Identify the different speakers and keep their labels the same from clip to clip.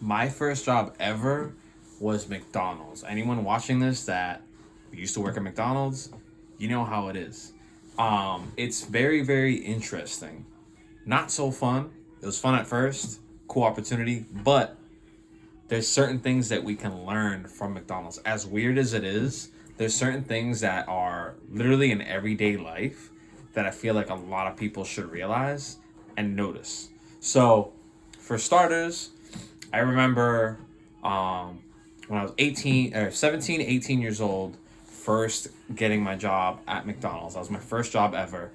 Speaker 1: My first job ever was McDonald's. Anyone watching this that used to work at McDonald's, you know how it is. It's very, very interesting. Not so fun. It was fun at first, cool opportunity, but there's certain things that we can learn from McDonald's. As weird as it is, there's certain things that are literally in everyday life that I feel like a lot of people should realize and notice. So, for starters, I remember when I was 18 or 17, 18 years old, first getting my job at McDonald's. That was my first job ever.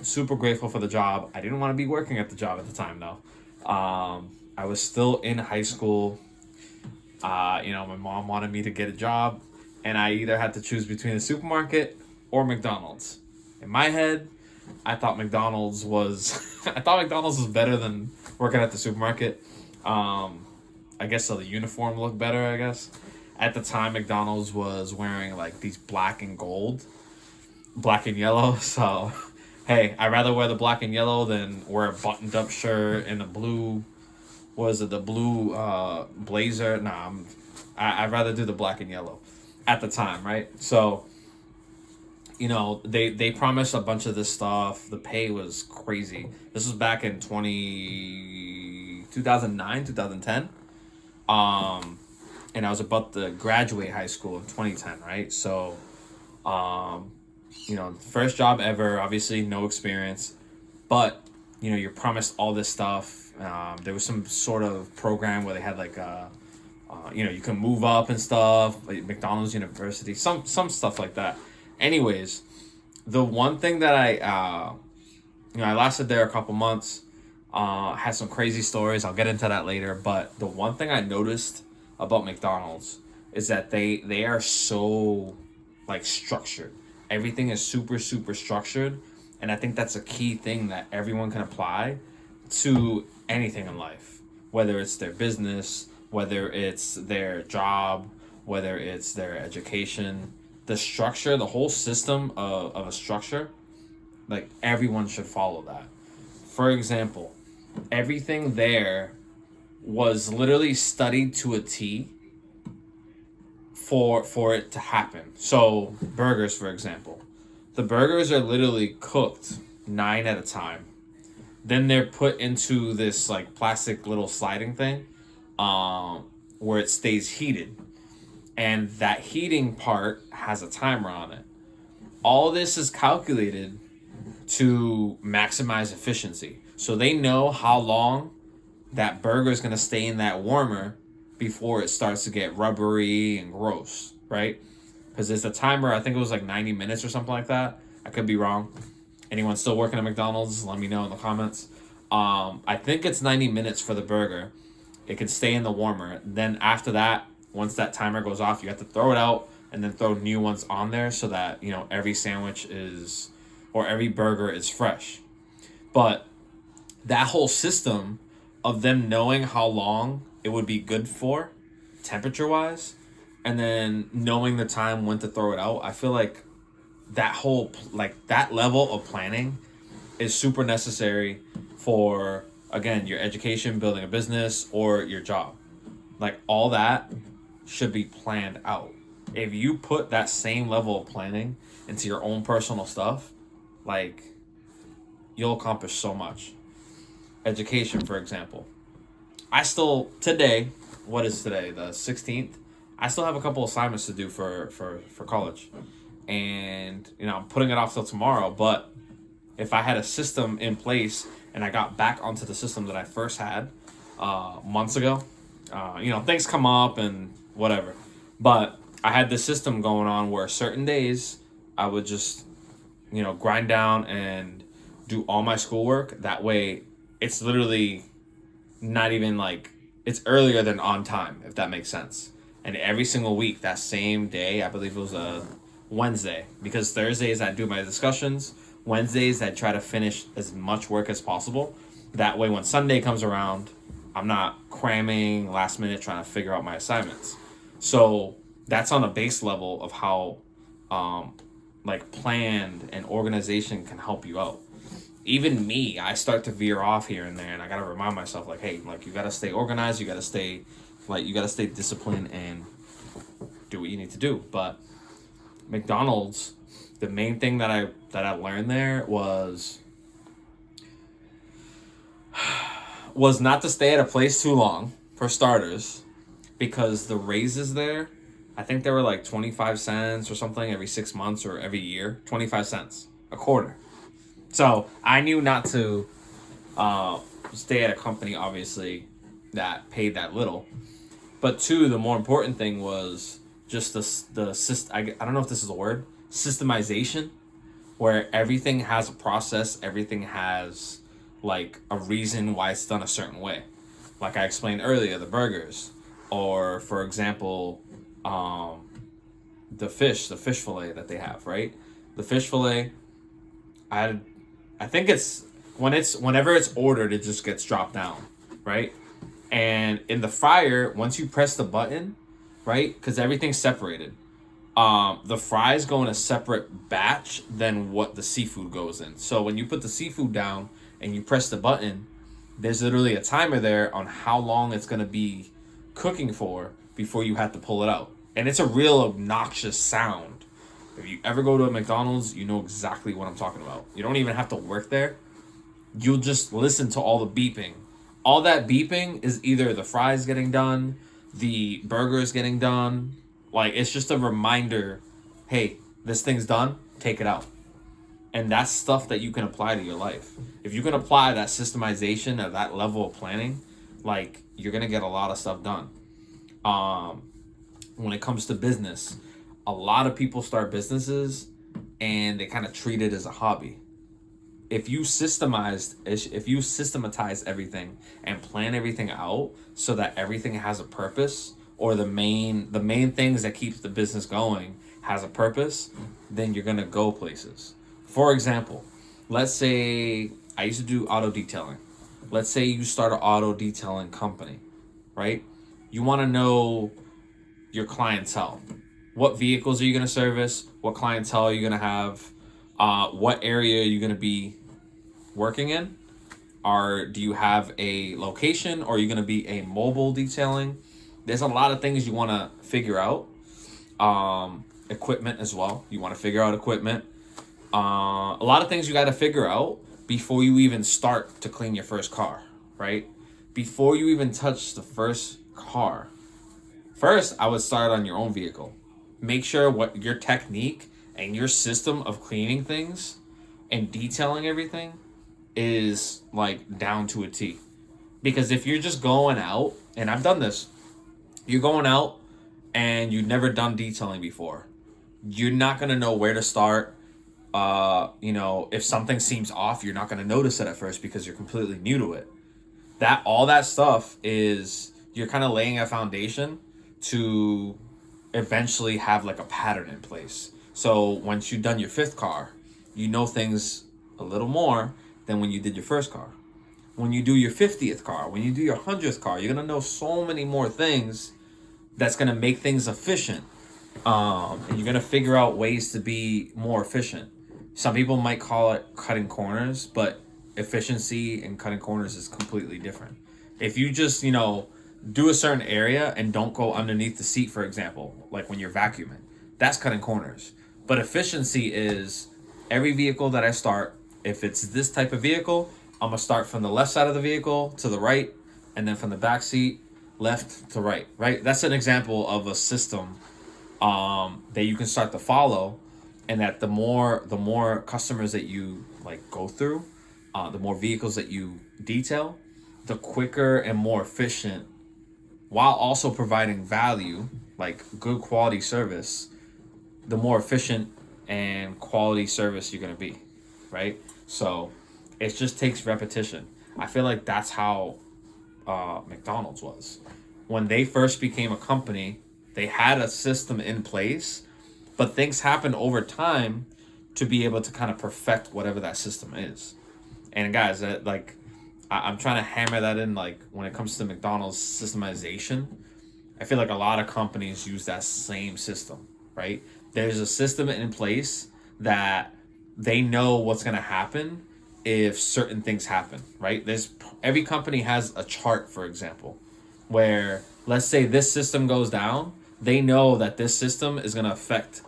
Speaker 1: Super grateful for the job. I didn't want to be working at the job at the time though. I was still in high school. My mom wanted me to get a job, and I either had to choose between a supermarket or McDonald's. In my head, I thought McDonald's was I thought McDonald's was better than working at the supermarket. I guess so the uniform looked better, I guess. At the time, McDonald's was wearing like these black and yellow. So, hey, I'd rather wear the black and yellow than wear a buttoned up shirt and a blue, the blue blazer? Nah, I'd rather do the black and yellow at the time, right? So, they promised a bunch of this stuff. The pay was crazy. This was back in 2009, 2010. And I was about to graduate high school in 2010, right? So, first job ever, obviously no experience, but, you're promised all this stuff. There was some sort of program where they had like, you can move up and stuff, like McDonald's University, some stuff like that. Anyways, the one thing that I lasted there a couple months, had some crazy stories. I'll get into that later. But the one thing I noticed about McDonald's is that they are so like structured. Everything is super, super structured. And I think that's a key thing that everyone can apply to anything in life, whether it's their business, whether it's their job, whether it's their education. The structure, the whole system of a structure, like everyone should follow that. For example, everything there was literally studied to a T for it to happen. So burgers, for example, the burgers are literally cooked 9 at a time. Then they're put into this like plastic little sliding thing, where it stays heated, and that heating part has a timer on it. All this is calculated to maximize efficiency. So they know how long that burger is going to stay in that warmer before it starts to get rubbery and gross, right? Because there's a timer, I think it was like 90 minutes or something like that. I could be wrong. Anyone still working at McDonald's, let me know in the comments. I think it's 90 minutes for the burger. It can stay in the warmer. Then after that, once that timer goes off, you have to throw it out and then throw new ones on there so that, every sandwich or every burger is fresh. But that whole system of them knowing how long it would be good for, temperature-wise, and then knowing the time when to throw it out, I feel like that level of planning is super necessary for, again, your education, building a business, or your job. Like, all that should be planned out. If you put that same level of planning into your own personal stuff, like, you'll accomplish so much. Education, for example. I still, today, what is today, the 16th? I still have a couple assignments to do for college. And, I'm putting it off till tomorrow. But if I had a system in place and I got back onto the system that I first had months ago, things come up and whatever. But I had this system going on where certain days I would just, grind down and do all my schoolwork. That way, it's literally not even like, it's earlier than on time, if that makes sense. And every single week, that same day, I believe it was a Wednesday, because Thursdays I do my discussions. Wednesdays I try to finish as much work as possible. That way, when Sunday comes around, I'm not cramming last minute trying to figure out my assignments. So that's on a base level of how planned and organization can help you out. even me, I start to veer off here and there, and I gotta remind myself, like, hey, like, you gotta stay organized, you gotta stay disciplined and do what you need to do. But McDonald's, the main thing that I learned there was not to stay at a place too long, for starters, because the raises there, I think they were like 25 cents or something every 6 months or every year. 25 cents a quarter. So I knew not to stay at a company, obviously, that paid that little. But two, the more important thing was just I don't know if this is a word, systemization, where everything has a process, everything has like a reason why it's done a certain way. Like I explained earlier, the burgers, or for example, the fish fillet that they have, right? The fish fillet, I think whenever it's ordered, it just gets dropped down, right? And in the fryer, once you press the button, right, because everything's separated, the fries go in a separate batch than what the seafood goes in. So when you put the seafood down and you press the button, there's literally a timer there on how long it's gonna be cooking for before you have to pull it out. And it's a real obnoxious sound. If you ever go to a McDonald's, you know exactly what I'm talking about. You don't even have to work there. You'll just listen to all the beeping. All that beeping is either the fries getting done, the burgers getting done. Like, it's just a reminder, hey, this thing's done, take it out. And that's stuff that you can apply to your life. If you can apply that systemization at that level of planning, like, you're going to get a lot of stuff done. When it comes to business, a lot of people start businesses and they kind of treat it as a hobby. If you systematize everything and plan everything out so that everything has a purpose, or the main things that keeps the business going has a purpose, then you're gonna go places. For example, let's say I used to do auto detailing. Let's say you start an auto detailing company, right? You want to know your clientele. What vehicles are you gonna service? What clientele are you gonna have? What area are you gonna be working in? Do you have a location, or are you going to be a mobile detailing? There's a lot of things you want to figure out. Equipment as well. You want to figure out equipment. A lot of things you got to figure out before you even start to clean your first car, right? Before you even touch the first car. First, I would start on your own vehicle. Make sure what your technique and your system of cleaning things and detailing everything is like down to a T. Because if you're just going out, and I've done this, you're going out and you've never done detailing before, you're not gonna know where to start. If something seems off, you're not gonna notice it at first because you're completely new to it. All that stuff is, you're kind of laying a foundation to eventually have like a pattern in place. So once you've done your fifth car, you know things a little more than when you did your first car. When you do your 50th car, when you do your 100th car, you're gonna know so many more things that's gonna make things efficient. And you're gonna figure out ways to be more efficient. Some people might call it cutting corners, but efficiency and cutting corners is completely different. If you just, do a certain area and don't go underneath the seat, for example, like when you're vacuuming, that's cutting corners. But efficiency is every vehicle that I start, if it's this type of vehicle, I'm gonna start from the left side of the vehicle to the right, and then from the back seat, left to right. Right? That's an example of a system that you can start to follow, and that the more customers that you like go through, the more vehicles that you detail, the quicker and more efficient, while also providing value, like good quality service, the more efficient and quality service you're gonna be, right? So it just takes repetition. I feel like that's how McDonald's was. When they first became a company, they had a system in place, but things happened over time to be able to kind of perfect whatever that system is. And guys, I'm trying to hammer that in, like when it comes to McDonald's systemization, I feel like a lot of companies use that same system, right? There's a system in place that they know what's going to happen if certain things happen, right? Every company has a chart, for example, where let's say this system goes down, they know that this system is going to affect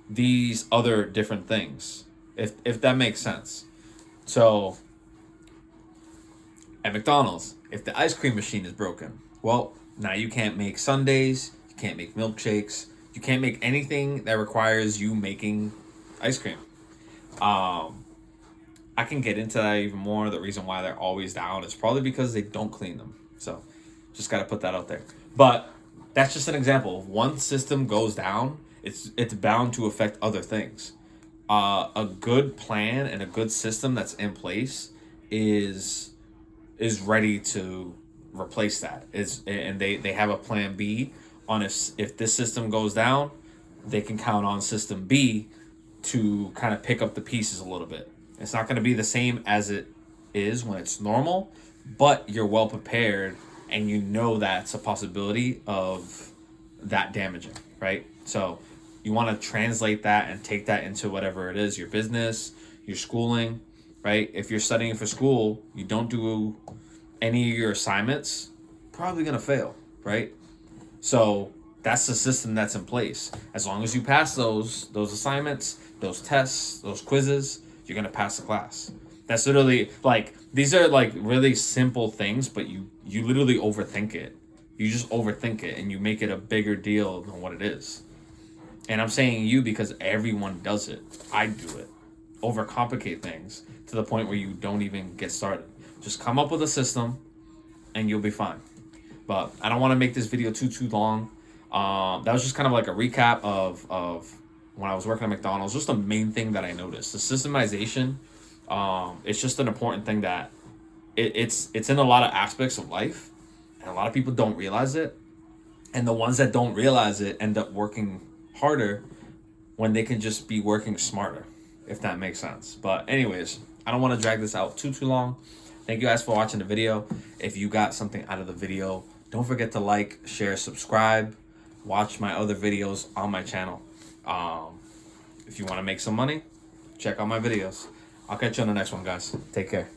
Speaker 1: these other different things, if that makes sense. So at McDonald's, if the ice cream machine is broken, well, now you can't make sundaes, you can't make milkshakes, you can't make anything that requires you making ice cream. I can get into that even more. The reason why they're always down is probably because they don't clean them. So just got to put that out there. But that's just an example. If one system goes down, it's bound to affect other things. A good plan and a good system that's in place is ready to replace that. And they have a plan B on if this system goes down, they can count on system B to kind of pick up the pieces a little bit. It's not going to be the same as it is when it's normal, but you're well prepared and you know that's a possibility of that damaging, right? So you want to translate that and take that into whatever it is, your business, your schooling, right? If you're studying for school, you don't do any of your assignments, probably going to fail, right? So that's the system that's in place. As long as you pass those assignments, those tests, those quizzes, you're going to pass the class. That's literally like, these are like really simple things, but you literally overthink it. You just overthink it and you make it a bigger deal than what it is. And I'm saying you because everyone does it. I do it. Overcomplicate things to the point where you don't even get started. Just come up with a system and you'll be fine. But I don't want to make this video too long. That was just kind of like a recap of when I was working at McDonald's. Just the main thing that I noticed. The systemization, it's just an important thing that it's in a lot of aspects of life. And a lot of people don't realize it. And the ones that don't realize it end up working harder when they can just be working smarter, if that makes sense. But anyways, I don't want to drag this out too long. Thank you guys for watching the video. If you got something out of the video, don't forget to like, share, subscribe, watch my other videos on my channel. If you want to make some money, check out my videos. I'll catch you on the next one, guys. Take care.